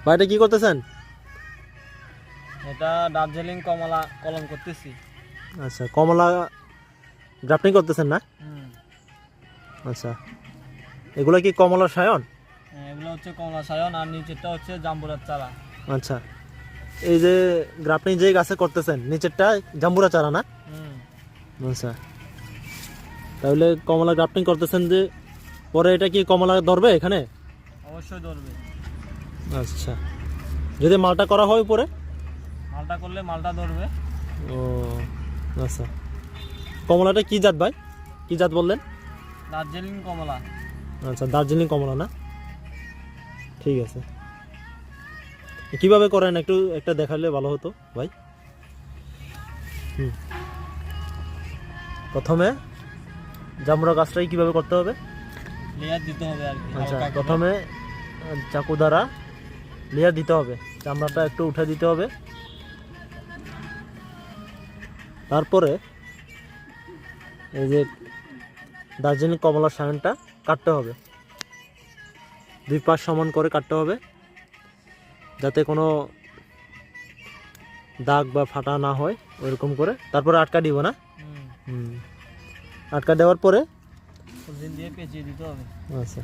ভাইটা কি করতেছেন? এটা দার্জিলিং কমলা কলম করতেছি। আচ্ছা, কমলা গ্রাফটিং করতেছেন না? আচ্ছা, এগুলো কি কমলা সায়ন? এগুলো হচ্ছে কমলা সায়ন আর নিচেরটা হচ্ছে জাম্বুরার চারা। আচ্ছা, এই যে গ্রাফটিং যে গাছে করতেছেন নিচেরটা জাম্বুরা চারা না? আচ্ছা, তাহলে কমলা গ্রাফটিং করতেছেন যে পরে এটা কি কমলা ধরবে এখানে? অবশ্যই ধরবে। আচ্ছা, যদি মালটা করা হয় পরে? মালটা করলে মালটা ধরবে। ও আচ্ছা, কমলাটা কি জাত ভাই? কি জাত বললেন? দার্জিলিং কমলা। আচ্ছা, দার্জিলিং কমলা না? ঠিক আছে। কিভাবে করেন একটু একটা দেখালে ভালো হতো ভাই। প্রথমে জামুরা গাছটাই কিভাবে করতে হবে? লেয়ার দিতে হবে আর কি। আচ্ছা, হালকা করে। প্রথমে চাকু দ্বারা লেয়ার দিতে হবে, চামড়াটা একটু উঠে দিতে হবে। তারপরে এই যে দার্জিলিং কমলার সায়নটা কাটতে হবে, দুই পাশ সমান করে কাটতে হবে যাতে কোনো দাগ বা ফাটা না হয়, ওইরকম করে। তারপরে আটকা দিব না? আটকা দেওয়ার পরে পলিথিন দিয়ে পেঁচিয়ে দিতে হবে। আচ্ছা।